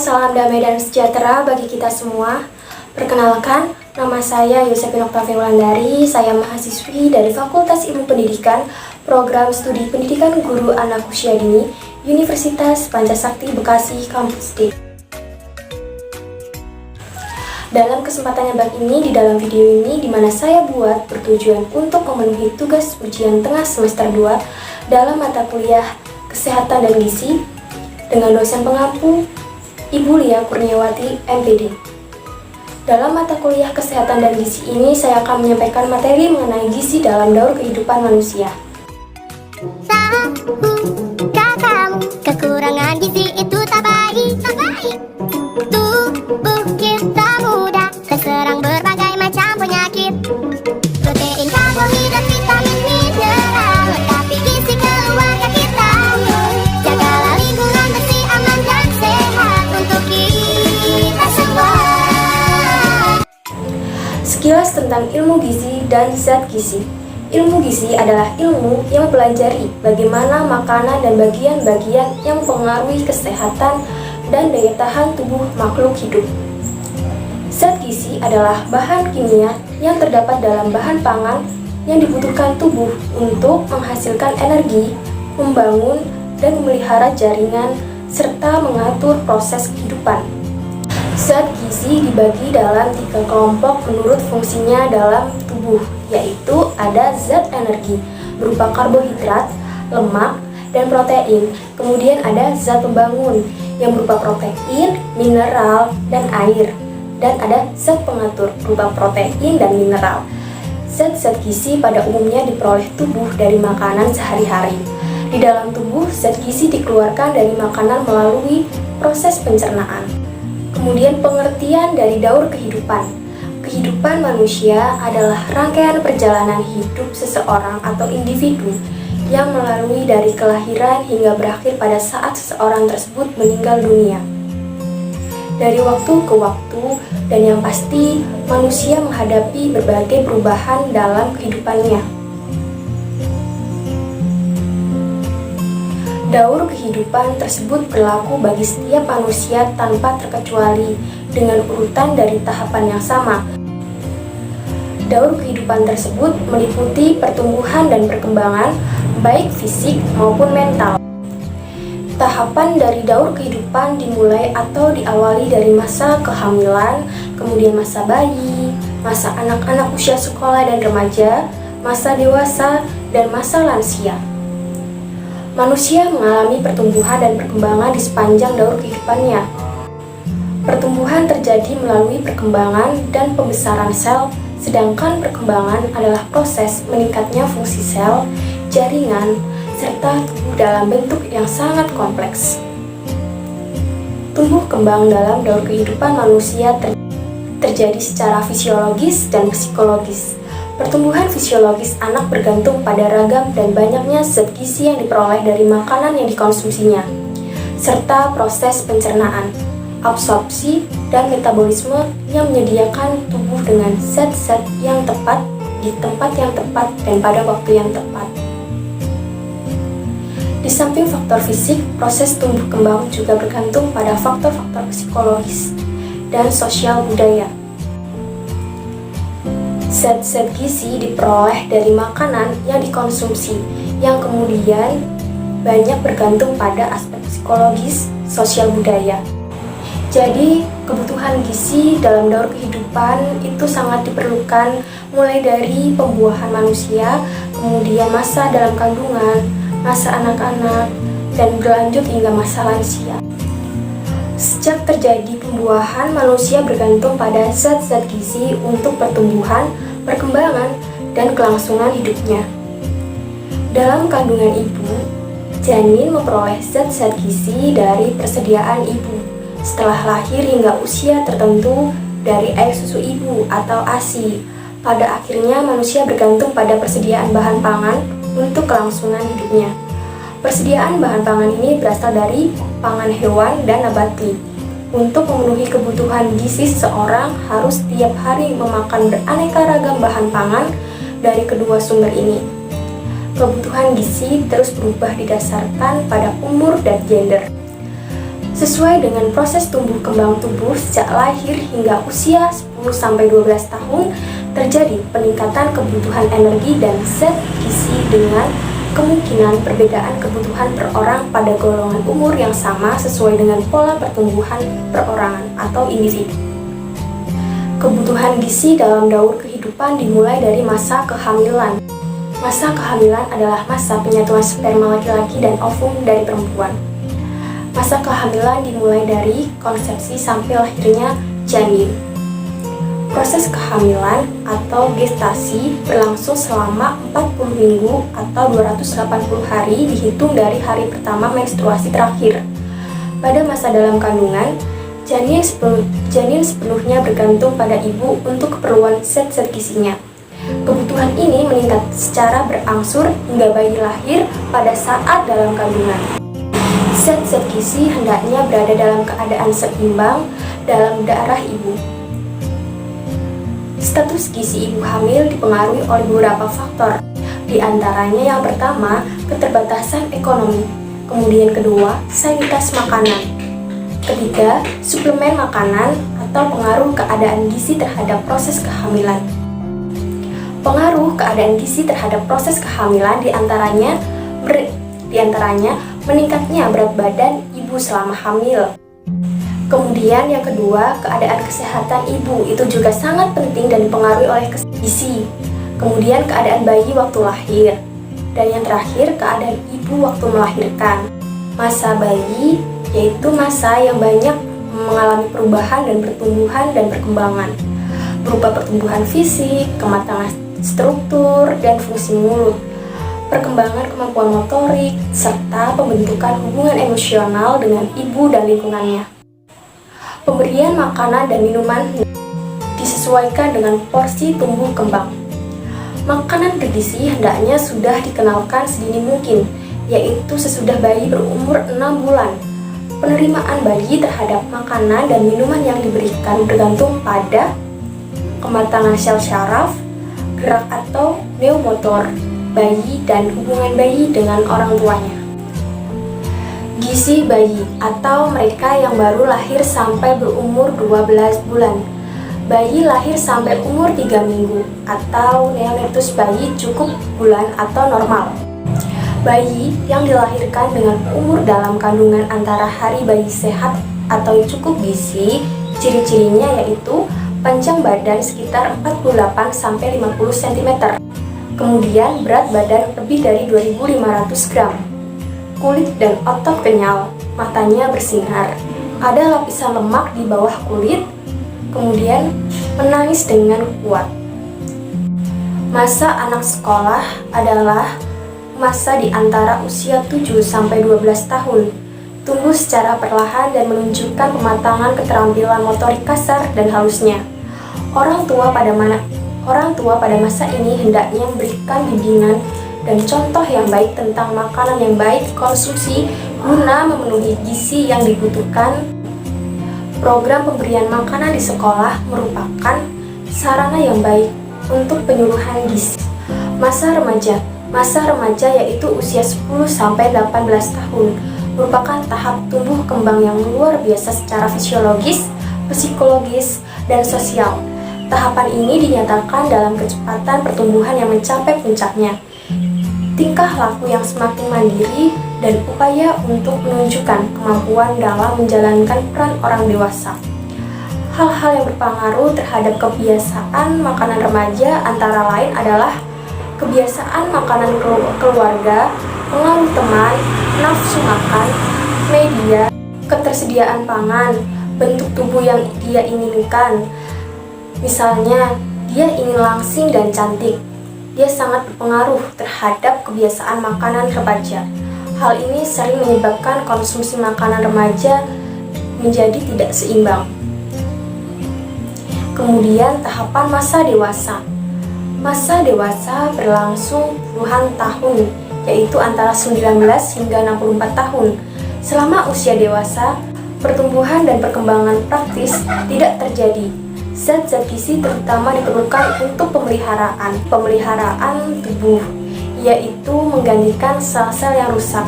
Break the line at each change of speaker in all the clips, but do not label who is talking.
salam damai dan sejahtera bagi kita semua. Perkenalkan, nama saya Yosepin Octavia Wulandari. Saya mahasiswi dari Fakultas Ilmu Pendidikan, Program Studi Pendidikan Guru Anak Usia Dini, Universitas Pancasakti Bekasi, Kampus D. Dalam kesempatan yang baik ini, di dalam video ini, di mana saya buat bertujuan untuk memenuhi tugas ujian tengah semester 2 dalam mata kuliah Kesehatan dan Gizi dengan dosen pengampu Ibu Lia Kurniawati, MPD. Dalam mata kuliah Kesehatan dan Gizi ini, saya akan menyampaikan materi mengenai gizi dalam daur kehidupan manusia.
Kamu kekurangan gizi itu tak baik. Tubuh kita mudah terserang berbagai macam penyakit. Protein, karbohidrat, vitamin, mineral, lengkapi gizi keluarga kita. Jagalah lingkungan bersih, aman dan sehat untuk kita semua.
Sekilas tentang ilmu gizi dan zat gizi. Ilmu gizi adalah ilmu yang mempelajari bagaimana makanan dan bagian-bagian yang mempengaruhi kesehatan dan daya tahan tubuh makhluk hidup. Zat gizi adalah bahan kimia yang terdapat dalam bahan pangan yang dibutuhkan tubuh untuk menghasilkan energi, membangun dan memelihara jaringan, serta mengatur proses kehidupan. Zat gizi dibagi dalam 3 kelompok menurut fungsinya dalam tubuh, yaitu ada zat energi berupa karbohidrat, lemak, dan protein. Kemudian ada zat pembangun yang berupa protein, mineral, dan air. Dan ada zat pengatur berupa protein dan mineral. Zat-zat gizi pada umumnya diperoleh tubuh dari makanan sehari-hari. Di dalam tubuh, zat gizi dikeluarkan dari makanan melalui proses pencernaan. Kemudian pengertian dari daur kehidupan. Kehidupan manusia adalah rangkaian perjalanan hidup seseorang atau individu yang melalui dari kelahiran hingga berakhir pada saat seseorang tersebut meninggal dunia. Dari waktu ke waktu, dan yang pasti manusia menghadapi berbagai perubahan dalam kehidupannya. Daur kehidupan tersebut berlaku bagi setiap manusia tanpa terkecuali dengan urutan dari tahapan yang sama. Daur kehidupan tersebut meliputi pertumbuhan dan perkembangan baik fisik maupun mental. Tahapan dari daur kehidupan dimulai atau diawali dari masa kehamilan, kemudian masa bayi, masa anak-anak usia sekolah dan remaja, masa dewasa, dan masa lansia. Manusia mengalami pertumbuhan dan perkembangan di sepanjang daur kehidupannya. Pertumbuhan terjadi melalui perkembangan dan pembesaran sel, sedangkan perkembangan adalah proses meningkatnya fungsi sel, jaringan, serta tubuh dalam bentuk yang sangat kompleks. Tumbuh kembang dalam daur kehidupan manusia terjadi secara fisiologis dan psikologis. Pertumbuhan fisiologis anak bergantung pada ragam dan banyaknya zat gizi yang diperoleh dari makanan yang dikonsumsinya, serta proses pencernaan, absorpsi, dan metabolisme yang menyediakan tubuh dengan zat-zat yang tepat di tempat yang tepat dan pada waktu yang tepat. Di samping faktor fisik, proses tumbuh kembang juga bergantung pada faktor-faktor psikologis dan sosial budaya. Zat-zat gizi diperoleh dari makanan yang dikonsumsi, yang kemudian banyak bergantung pada aspek psikologis, sosial budaya. Jadi, kebutuhan gizi dalam daur kehidupan itu sangat diperlukan mulai dari pembuahan manusia, kemudian masa dalam kandungan, masa anak-anak, dan berlanjut hingga masa lansia. Sejak terjadi pembuahan, manusia bergantung pada zat-zat gizi untuk pertumbuhan, perkembangan, dan kelangsungan hidupnya. Dalam kandungan ibu, janin memperoleh zat-zat gizi dari persediaan ibu. Setelah lahir hingga usia tertentu dari air susu ibu atau ASI. Pada akhirnya manusia bergantung pada persediaan bahan pangan untuk kelangsungan hidupnya. Persediaan bahan pangan ini berasal dari pangan hewan dan nabati. Untuk memenuhi kebutuhan gizi, seseorang harus setiap hari memakan beraneka ragam bahan pangan dari kedua sumber ini. Kebutuhan gizi terus berubah didasarkan pada umur dan gender. Sesuai dengan proses tumbuh kembang tubuh sejak lahir hingga usia 10-12 tahun, terjadi peningkatan kebutuhan energi dan zat gizi dengan kemungkinan perbedaan kebutuhan per orang pada golongan umur yang sama sesuai dengan pola pertumbuhan perorangan atau individu. Kebutuhan gizi dalam daur kehidupan dimulai dari masa kehamilan. Masa kehamilan adalah masa penyatuan sperma laki-laki dan ovum dari perempuan. Masa kehamilan dimulai dari konsepsi sampai lahirnya janin. Proses kehamilan atau gestasi berlangsung selama 40 minggu atau 280 hari dihitung dari hari pertama menstruasi terakhir. Pada masa dalam kandungan, janin sepenuhnya bergantung pada ibu untuk keperluan zat-zat gizinya. Kebutuhan ini meningkat secara berangsur hingga bayi lahir pada saat dalam kandungan. Zat-zat gizi hendaknya berada dalam keadaan seimbang dalam darah ibu. Status gizi ibu hamil dipengaruhi oleh beberapa faktor. Di antaranya yang pertama, keterbatasan ekonomi. Kemudian kedua, sanititas makanan. Ketiga, suplemen makanan atau pengaruh keadaan gizi terhadap proses kehamilan. Pengaruh keadaan gizi terhadap proses kehamilan diantaranya meningkatnya berat badan ibu selama hamil. Kemudian yang kedua, keadaan kesehatan ibu itu juga sangat penting dan dipengaruhi oleh gizi. Kemudian keadaan bayi waktu lahir. Dan yang terakhir, keadaan ibu waktu melahirkan. Masa bayi yaitu masa yang banyak mengalami perubahan dan pertumbuhan dan perkembangan berupa pertumbuhan fisik, kematangan struktur dan fungsi mulut, perkembangan kemampuan motorik, serta pembentukan hubungan emosional dengan ibu dan lingkungannya. Pemberian makanan dan minuman disesuaikan dengan porsi tumbuh kembang. Makanan bergizi hendaknya sudah dikenalkan sedini mungkin, yaitu sesudah bayi berumur 6 bulan. Penerimaan bayi terhadap makanan dan minuman yang diberikan bergantung pada kematangan sel syaraf, gerak atau neomotor bayi dan hubungan bayi dengan orang tuanya. Gizi bayi atau mereka yang baru lahir sampai berumur 12 bulan. Bayi lahir sampai umur 3 minggu atau neonatus bayi cukup bulan atau normal. Bayi yang dilahirkan dengan umur dalam kandungan antara hari bayi sehat atau cukup gizi, ciri-cirinya yaitu panjang badan sekitar 48-50 cm. Kemudian berat badan lebih dari 2.500 gram. Kulit dan otot kenyal, matanya bersinar. Ada lapisan lemak di bawah kulit. Kemudian menangis dengan kuat. Masa anak sekolah adalah masa di antara usia 7-12 tahun. Tumbuh secara perlahan dan menunjukkan pematangan keterampilan motorik kasar dan halusnya. Orang tua pada masa ini hendaknya memberikan bimbingan dan contoh yang baik tentang makanan yang baik dikonsumsi guna memenuhi gizi yang dibutuhkan. Program pemberian makanan di sekolah merupakan sarana yang baik untuk penyuluhan gizi. Masa remaja yaitu usia 10-18 tahun merupakan tahap tumbuh kembang yang luar biasa secara fisiologis, psikologis, dan sosial. Tahapan ini dinyatakan dalam kecepatan pertumbuhan yang mencapai puncaknya, tingkah laku yang semakin mandiri, dan upaya untuk menunjukkan kemampuan dalam menjalankan peran orang dewasa. Hal-hal yang berpengaruh terhadap kebiasaan makanan remaja antara lain adalah kebiasaan makanan keluarga, pengaruh teman, nafsu makan, media, ketersediaan pangan, bentuk tubuh yang dia inginkan. Misalnya, dia ingin langsing dan cantik. Dia sangat berpengaruh terhadap kebiasaan makanan remaja. Hal ini sering menyebabkan konsumsi makanan remaja menjadi tidak seimbang. Kemudian, tahapan masa dewasa. Masa dewasa berlangsung puluhan tahun, yaitu antara 19 hingga 64 tahun. Selama usia dewasa, pertumbuhan dan perkembangan praktis tidak terjadi. Zat-zat gizi terutama diperlukan untuk pemeliharaan tubuh, yaitu menggantikan sel-sel yang rusak.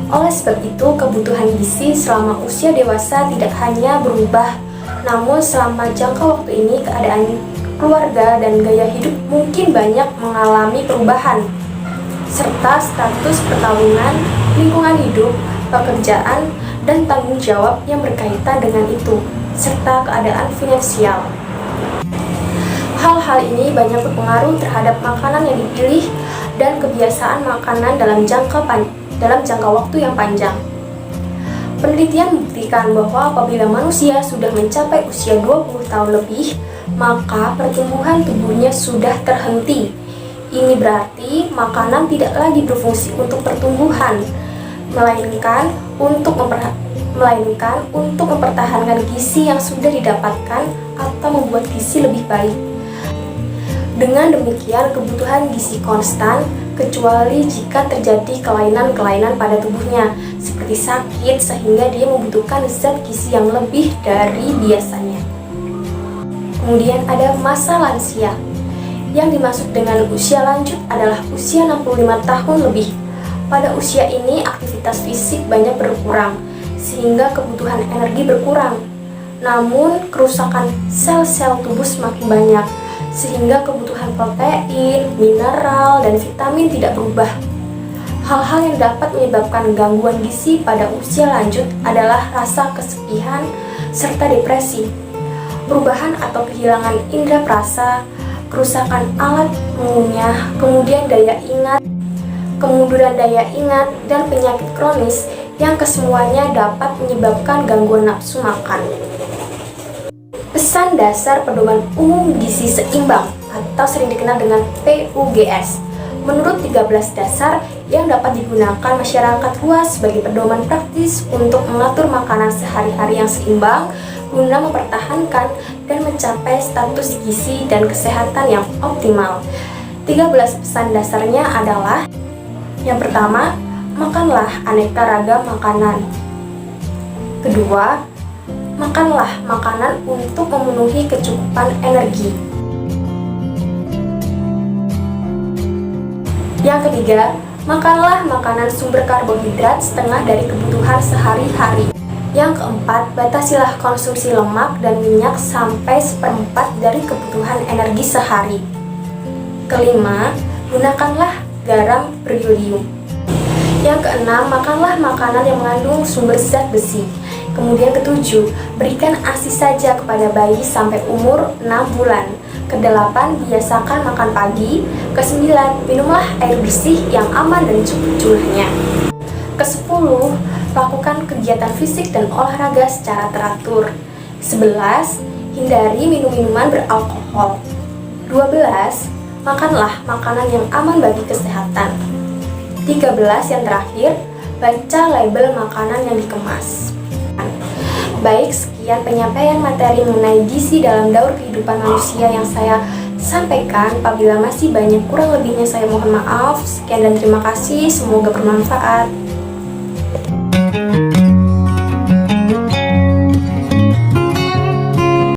Oleh sebab itu, kebutuhan gizi selama usia dewasa tidak hanya berubah, namun selama jangka waktu ini keadaan keluarga dan gaya hidup mungkin banyak mengalami perubahan, serta status perkawinan, lingkungan hidup, pekerjaan, dan tanggung jawab yang berkaitan dengan itu, serta keadaan finansial. Hal-hal ini banyak berpengaruh terhadap makanan yang dipilih dan kebiasaan makanan dalam jangka waktu yang panjang. Penelitian membuktikan bahwa apabila manusia sudah mencapai usia 20 tahun lebih, maka pertumbuhan tubuhnya sudah terhenti. Ini berarti makanan tidak lagi berfungsi untuk pertumbuhan, melainkan untuk mempertahankan gizi yang sudah didapatkan atau membuat gizi lebih baik. Dengan demikian, kebutuhan gizi konstan, kecuali jika terjadi kelainan-kelainan pada tubuhnya, seperti sakit sehingga dia membutuhkan zat gizi yang lebih dari biasanya. Kemudian ada masa lansia. Yang dimaksud dengan usia lanjut adalah usia 65 tahun lebih. Pada usia ini, aktivitas fisik banyak berkurang, sehingga kebutuhan energi berkurang. Namun, kerusakan sel-sel tubuh semakin banyak, sehingga kebutuhan protein, mineral, dan vitamin tidak berubah. Hal-hal yang dapat menyebabkan gangguan gizi pada usia lanjut adalah rasa kesepian serta depresi, perubahan atau kehilangan indera perasa, kerusakan alat mengunyah, kemudian kemunduran daya ingat, dan penyakit kronis yang kesemuanya dapat menyebabkan gangguan nafsu makan. Pesan dasar pedoman umum gizi seimbang atau sering dikenal dengan PUGS menurut 13 dasar yang dapat digunakan masyarakat luas sebagai pedoman praktis untuk mengatur makanan sehari-hari yang seimbang guna mempertahankan dan mencapai status gizi dan kesehatan yang optimal. 13 pesan dasarnya adalah: yang pertama, makanlah aneka ragam makanan. Kedua, makanlah makanan untuk memenuhi kecukupan energi. Yang ketiga, makanlah makanan sumber karbohidrat setengah dari kebutuhan sehari-hari. Yang keempat, batasilah konsumsi lemak dan minyak sampai 1/4 dari kebutuhan energi sehari. Kelima, gunakanlah garam beriodium. Yang keenam, makanlah makanan yang mengandung sumber zat besi. Kemudian ketujuh, berikan ASI saja kepada bayi sampai umur 6 bulan. Kedelapan, biasakan makan pagi. Kesembilan, minumlah air bersih yang aman dan cukup jumlahnya. Kesepuluh, lakukan kegiatan fisik dan olahraga secara teratur. 11, hindari minum-minuman beralkohol. 12, makanlah makanan yang aman bagi kesehatan. 13, yang terakhir, baca label makanan yang dikemas. Baik, sekian penyampaian materi mengenai gizi dalam daur kehidupan manusia yang saya sampaikan. Apabila masih banyak kurang lebihnya saya mohon maaf. Sekian dan terima kasih, semoga bermanfaat.